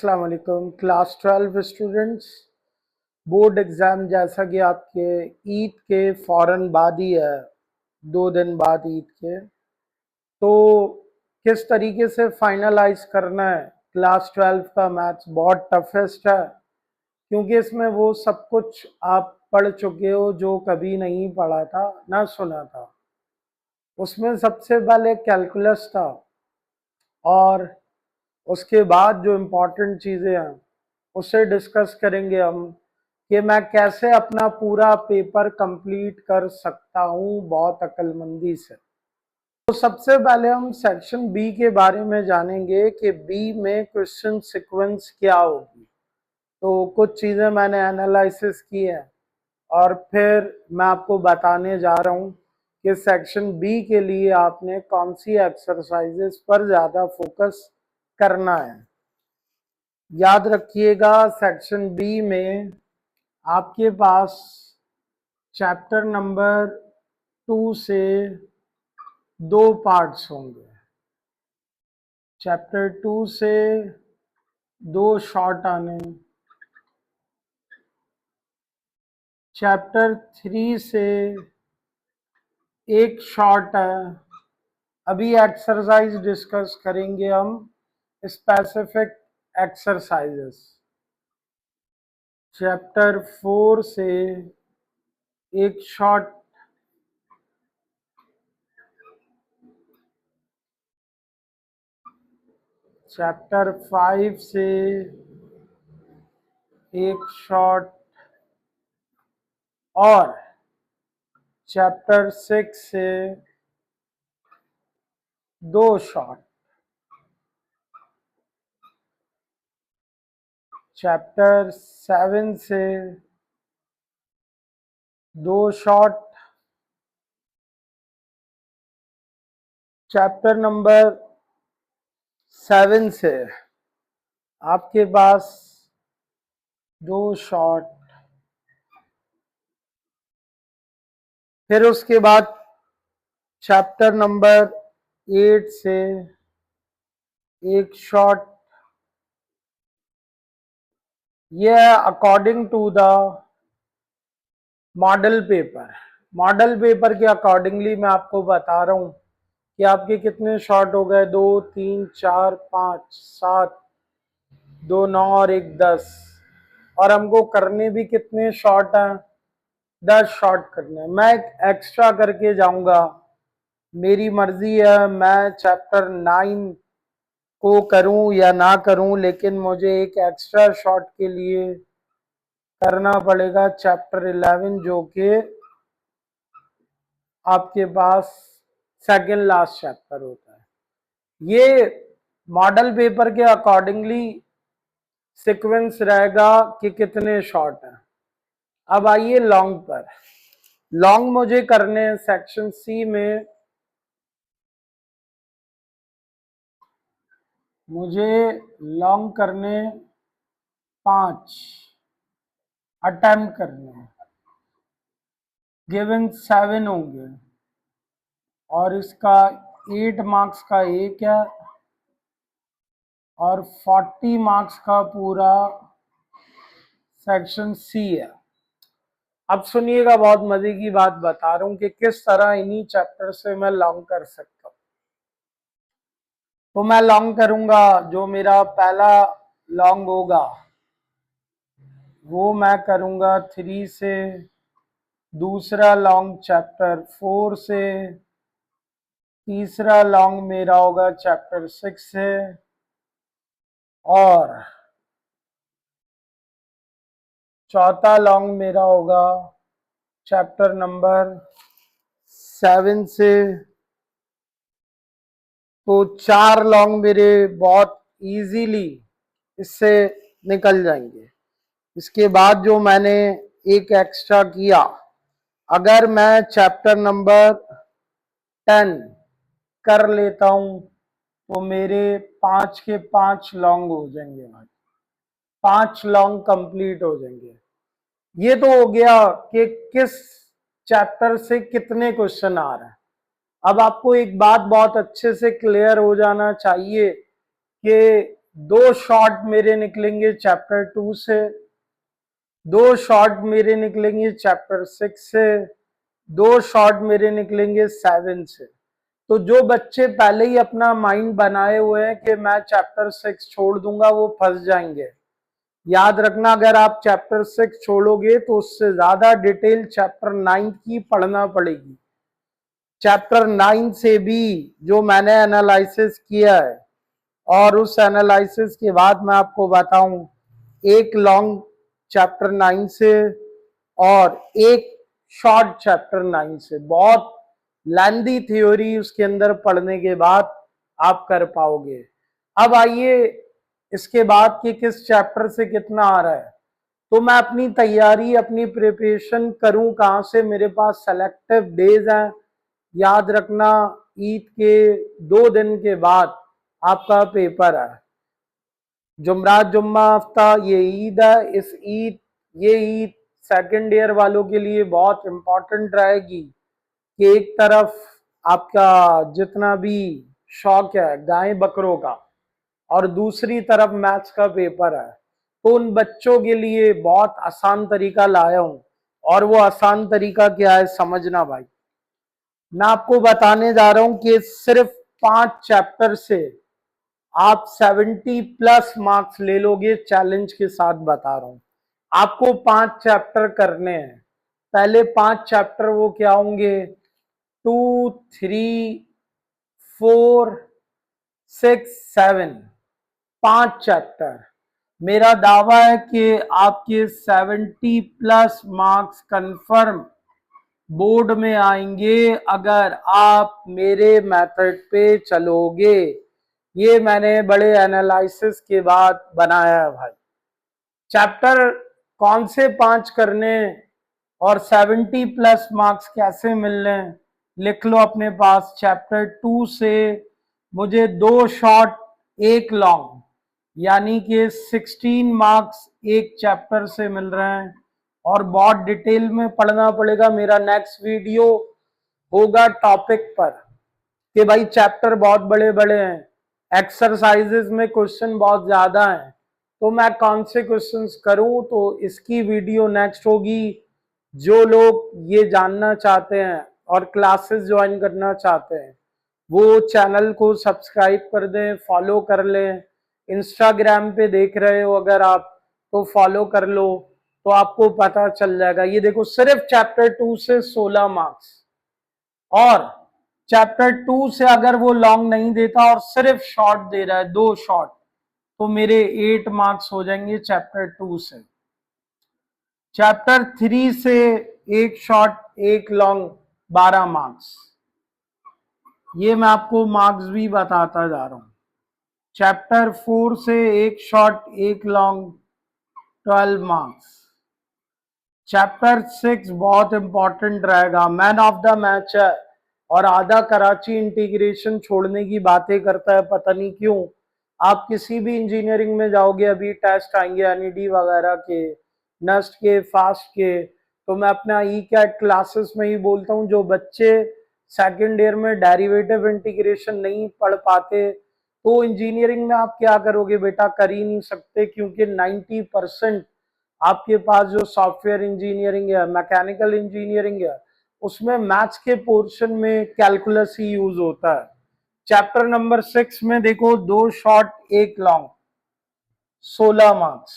अस्सलाम वालेकुम class 12 students. Board exam जैसा कि आपके ईद के फ़ौरन बाद ही है, 2 दिन बाद ईद के। तो किस तरीके से फाइनलाइज करना है, क्लास 12 का मैथ्स बहुत टफेस्ट है, क्योंकि इसमें वो सब कुछ आप पढ़ चुके हो जो कभी नहीं पढ़ा था ना सुना था। उसमें सबसे पहले कैलकुलस था और उसके बाद जो इम्पोर्टेंट चीज़ें हैं उससे डिस्कस करेंगे हम कि मैं कैसे अपना पूरा पेपर कंप्लीट कर सकता हूँ बहुत अक्लमंदी से। तो सबसे पहले हम सेक्शन बी के बारे में जानेंगे कि बी में क्वेश्चन सीक्वेंस क्या होगी। तो कुछ चीज़ें मैंने एनालिसिस की है और फिर मैं आपको बताने जा रहा हूँ कि सेक्शन बी के लिए आपने कौन सी एक्सरसाइजेस पर ज़्यादा फोकस करना है। याद रखिएगा सेक्शन बी में आपके पास चैप्टर नंबर 2 से 2 पार्ट्स होंगे। चैप्टर 2 से 2 शॉर्ट आने, चैप्टर 3 से एक शॉर्ट है। अभी एक्सरसाइज डिस्कस करेंगे हम, स्पेसिफिक एक्सरसाइजेस। चैप्टर 4 से एक शॉर्ट, चैप्टर 5 से एक शॉर्ट और चैप्टर 6 से 2 शॉर्ट। चैप्टर 7 से 2 शॉर्ट। चैप्टर नंबर 7 से आपके पास 2 शॉर्ट। फिर उसके बाद चैप्टर नंबर 8 से एक शॉर्ट। यह according to the model paper. Model paper के अकॉर्डिंगली मैं आपको बता रहा हूँ कि आपके कितने शॉर्ट हो गए, 2 3 4 5 7, 2 9 और 1 10। और हमको करने भी कितने शॉर्ट हैं, 10 शॉर्ट करने। मैं एक्स्ट्रा करके जाऊंगा, मेरी मर्जी है, मैं चैप्टर 9 को करूं या ना करूं, लेकिन मुझे एक एक्स्ट्रा शॉर्ट के लिए करना पड़ेगा चैप्टर 11 जो कि आपके पास सेकेंड लास्ट चैप्टर होता है। ये मॉडल पेपर के अकॉर्डिंगली सीक्वेंस रहेगा कि कितने शॉर्ट हैं। अब आइए लॉन्ग पर। लॉन्ग मुझे करने हैं सेक्शन सी में, मुझे लॉन्ग करने 5 अटेम्प्ट करने हैं। गिवन 7 होंगे और इसका 8 मार्क्स का एक है और 40 मार्क्स का पूरा सेक्शन सी है। अब सुनिएगा, बहुत मजे की बात बता रहा हूं कि किस तरह इन्हीं चैप्टर से मैं लॉन्ग कर सकता हूं। तो मैं लॉन्ग करूंगा, जो मेरा पहला लॉन्ग होगा वो मैं करूंगा 3 से, दूसरा लॉन्ग चैप्टर 4 से, तीसरा लॉन्ग मेरा होगा चैप्टर 6 से और चौथा लॉन्ग मेरा होगा चैप्टर नंबर 7 से। तो 4 लॉन्ग मेरे बहुत इजीली इससे निकल जाएंगे। इसके बाद जो मैंने एक एक्स्ट्रा किया, अगर मैं चैप्टर नंबर 10 कर लेता हूं तो मेरे 5 के 5 लॉन्ग हो जाएंगे, 5 लॉन्ग कंप्लीट हो जाएंगे। ये तो हो गया कि किस चैप्टर से कितने क्वेश्चन आ रहे हैं। अब आपको एक बात बहुत अच्छे से क्लियर हो जाना चाहिए कि 2 शॉर्ट मेरे निकलेंगे चैप्टर 2 से, 2 शॉर्ट मेरे निकलेंगे चैप्टर 6 से, 2 शॉर्ट मेरे निकलेंगे 7 से। तो जो बच्चे पहले ही अपना माइंड बनाए हुए हैं कि मैं चैप्टर 6 छोड़ दूंगा, वो फंस जाएंगे। याद रखना, अगर आप चैप्टर 6 छोड़ोगे तो उससे ज्यादा डिटेल चैप्टर 9 की पढ़ना पड़ेगी। चैप्टर 9 से भी जो मैंने एनालिसिस किया है, और उस एनालिसिस के बाद मैं आपको बताऊं, एक लॉन्ग चैप्टर 9 से और एक शॉर्ट चैप्टर 9 से, बहुत लेंदी थ्योरी उसके अंदर पढ़ने के बाद आप कर पाओगे। अब आइए इसके बाद कि किस चैप्टर से कितना आ रहा है। तो मैं अपनी तैयारी, अपनी प्रिपरेशन करूं कहां से? मेरे पास सेलेक्टिव डेज हैं। याद रखना, ईद के 2 दिन के बाद आपका पेपर है। जुमरात जुम्मा हफ्ता ये ईद है। ये ईद सेकेंड ईयर वालों के लिए बहुत इंपॉर्टेंट रहेगी कि एक तरफ आपका जितना भी शौक है गाय बकरों का, और दूसरी तरफ मैथ्स का पेपर है। तो उन बच्चों के लिए बहुत आसान तरीका लाया हूं, और वो आसान तरीका क्या है समझना भाई। मैं आपको बताने जा रहा हूं कि सिर्फ 5 चैप्टर से आप 70+ मार्क्स ले लोगे, चैलेंज के साथ बता रहा हूं। आपको 5 चैप्टर करने हैं। पहले 5 चैप्टर वो क्या होंगे? 2, 3, 4, 6, 7, 5 चैप्टर। मेरा दावा है कि आपके 70+ मार्क्स कंफर्म बोर्ड में आएंगे अगर आप मेरे मेथड पे चलोगे। ये मैंने बड़े एनालिसिस के बाद बनाया है भाई। चैप्टर कौन से 5 करने और 70+ मार्क्स कैसे मिलने, लिख लो अपने पास। चैप्टर 2 से मुझे 2 शॉर्ट 1 लॉन्ग, यानी कि 16 मार्क्स एक चैप्टर से मिल रहे हैं, और बहुत डिटेल में पढ़ना पड़ेगा। मेरा नेक्स्ट वीडियो होगा टॉपिक पर कि भाई चैप्टर बहुत बड़े बड़े हैं, एक्सरसाइजेस में क्वेश्चन बहुत ज्यादा हैं, तो मैं कौन से क्वेश्चंस करूं, तो इसकी वीडियो नेक्स्ट होगी। जो लोग ये जानना चाहते हैं और क्लासेस ज्वाइन करना चाहते हैं, वो चैनल को सब्सक्राइब कर दें, फॉलो कर लें। इंस्टाग्राम पे देख रहे हो अगर आप, तो फॉलो कर लो, तो आपको पता चल जाएगा। ये देखो, सिर्फ चैप्टर 2 से 16 मार्क्स, और चैप्टर 2 से अगर वो लॉन्ग नहीं देता और सिर्फ शॉर्ट दे रहा है, 2 शॉर्ट, तो मेरे 8 मार्क्स हो जाएंगे चैप्टर 2 से। चैप्टर 3 से 1 शॉर्ट 1 लॉन्ग 12 मार्क्स। ये मैं आपको मार्क्स भी बताता जा रहा हूं। चैप्टर 4 से 1 शॉर्ट 1 लॉन्ग 12 मार्क्स। चैप्टर 6 बहुत इंपॉर्टेंट रहेगा, मैन ऑफ द मैच है, और आधा कराची इंटीग्रेशन छोड़ने की बातें करता है, पता नहीं क्यों। आप किसी भी इंजीनियरिंग में जाओगे, अभी टेस्ट आएंगे एनईडी वगैरह के, नस्ट के, फास्ट के, तो मैं अपना ई कैट क्लासेस में ही बोलता हूँ, जो बच्चे सेकेंड ईयर में डेरिवेटिव इंटीग्रेशन नहीं पढ़ पाते, तो इंजीनियरिंग में आप क्या करोगे बेटा? कर ही नहीं सकते, क्योंकि 90% आपके पास जो सॉफ्टवेयर इंजीनियरिंग है, मैकेनिकल इंजीनियरिंग है, उसमें मैथ्स के पोर्शन में कैलकुलस ही यूज होता है। चैप्टर नंबर 6 में देखो, 2 शॉर्ट 1 लॉन्ग 16 मार्क्स।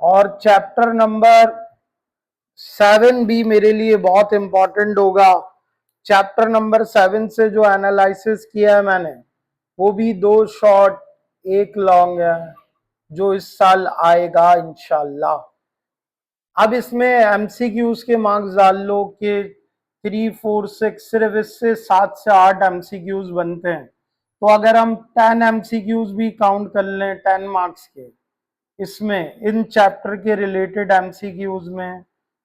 और चैप्टर नंबर 7 भी मेरे लिए बहुत इंपॉर्टेंट होगा। चैप्टर नंबर 7 से जो एनालिसिस किया है मैंने, वो भी 2 शॉर्ट 1 लॉन्ग है, जो इस साल आएगा इंशाल्लाह। अब इसमें एमसीक्यूज के मार्क्स डाल लो कि 3, 4, 6, सिर्फ इससे 7 से 8 एमसीक्यूज बनते हैं। तो अगर हम 10 एमसीक्यूज भी काउंट कर लें 10 मार्क्स के, इसमें इन चैप्टर के रिलेटेड एमसीक्यूज में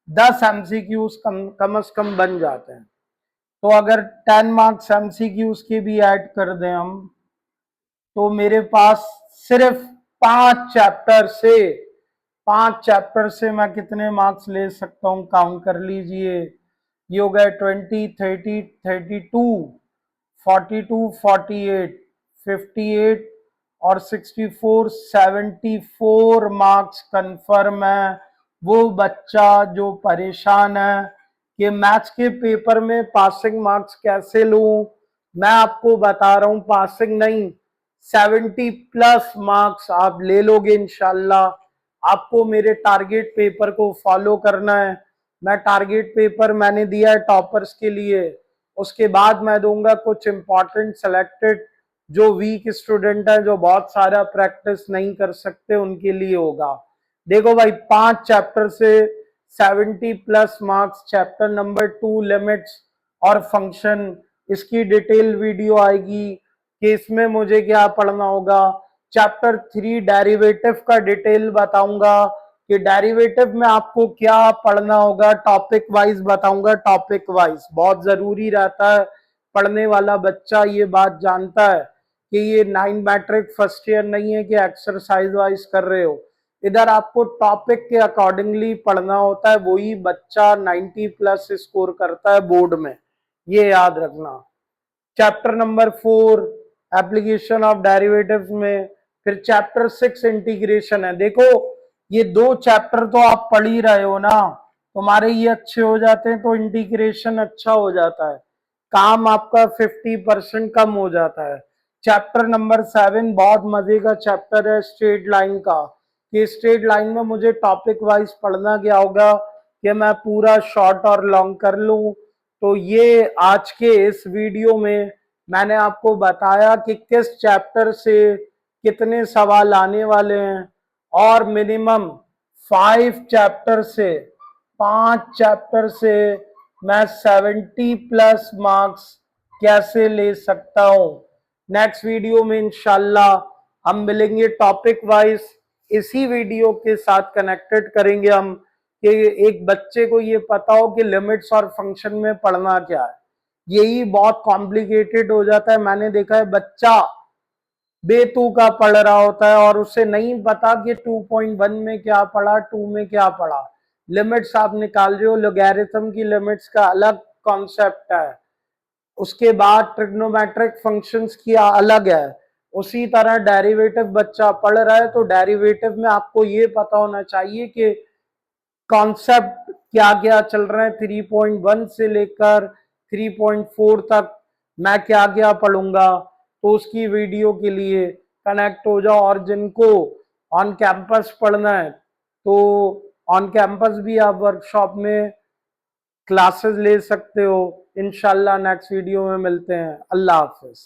10 एमसीक्यूज कम से कम बन जाते हैं। तो अगर 10 मार्क्स एमसीक्यूज के भी ऐड कर दें हम, तो मेरे पास सिर्फ 5 चैप्टर से मैं कितने मार्क्स ले सकता हूं, काउंट कर लीजिए। ये हो गए 20, 30, 32, 42 48 58 और 64 74 मार्क्स कंफर्म है। वो बच्चा जो परेशान है कि मैथ्स के पेपर में पासिंग मार्क्स कैसे लूं, मैं आपको बता रहा हूं, पासिंग नहीं 70 प्लस मार्क्स आप ले लोगे इंशाल्लाह। आपको मेरे टारगेट पेपर को फॉलो करना है। मैं टारगेट पेपर मैंने दिया है टॉपर्स के लिए, उसके बाद मैं दूंगा कुछ इंपॉर्टेंट सेलेक्टेड जो वीक स्टूडेंट है, जो बहुत सारा प्रैक्टिस नहीं कर सकते, उनके लिए होगा। देखो भाई 5 चैप्टर से 70 plus marks. Chapter number 2 limits और फंक्शन, इसकी डिटेल वीडियो आएगी कि इसमें मुझे क्या पढ़ना होगा। चैप्टर 3 डेरिवेटिव का डिटेल बताऊंगा कि डेरिवेटिव में आपको क्या पढ़ना होगा, टॉपिक वाइज बताऊंगा। टॉपिक वाइज बहुत जरूरी रहता है, पढ़ने वाला बच्चा ये बात जानता है कि ये 9 मैट्रिक फर्स्ट ईयर नहीं है कि एक्सरसाइज वाइज कर रहे हो। इधर आपको टॉपिक के अकॉर्डिंगली पढ़ना होता है, वही बच्चा 90 प्लस स्कोर करता है बोर्ड में, ये याद रखना। Chapter number 4 application of derivatives में, फिर चैप्टर 6 इंटीग्रेशन है। देखो ये 2 चैप्टर तो आप पढ़ ही रहे हो ना, तुम्हारे ये अच्छे हो जाते हैं तो इंटीग्रेशन अच्छा हो जाता है, काम आपका 50% कम हो जाता है। चैप्टर नंबर 7 बहुत मजे का चैप्टर है स्ट्रेट लाइन का, कि स्ट्रेट लाइन में मुझे टॉपिक वाइज पढ़ना क्या होगा कि मैं पूरा शॉर्ट और लॉन्ग कर लूं। तो ये आज के इस वीडियो में मैंने आपको बताया कि किस चैप्टर से कितने सवाल आने वाले हैं, और मिनिमम 5 चैप्टर से मैं 70 प्लस मार्क्स कैसे ले सकता हूं। नेक्स्ट वीडियो में इंशाल्लाह हम मिलेंगे टॉपिक वाइज, इसी वीडियो के साथ कनेक्टेड करेंगे हम कि एक बच्चे को ये पता हो कि लिमिट्स और फंक्शन में पढ़ना क्या है। यही बहुत कॉम्प्लिकेटेड हो जाता है, मैंने देखा है बच्चा बेतू का पढ़ रहा होता है और उसे नहीं पता कि 2.1 में क्या पढ़ा, 2 में क्या पढ़ा। लिमिट्स आप निकाल रहे हो, लोगैरिथम की लिमिट्स का अलग कॉन्सेप्ट है, उसके बाद ट्रिग्नोमेट्रिक फंक्शंस की अलग है। उसी तरह डेरिवेटिव बच्चा पढ़ रहा है तो डेरिवेटिव में आपको ये पता होना चाहिए कि कॉन्सेप्ट क्या क्या चल रहा है, 3.1 से लेकर 3.4 तक मैं क्या क्या पढ़ूंगा। तो उसकी वीडियो के लिए कनेक्ट हो जाओ, और जिनको ऑन कैंपस पढ़ना है तो ऑन कैंपस भी आप वर्कशॉप में क्लासेस ले सकते हो। इंशाल्लाह नेक्स्ट वीडियो में मिलते हैं। अल्लाह हाफिज।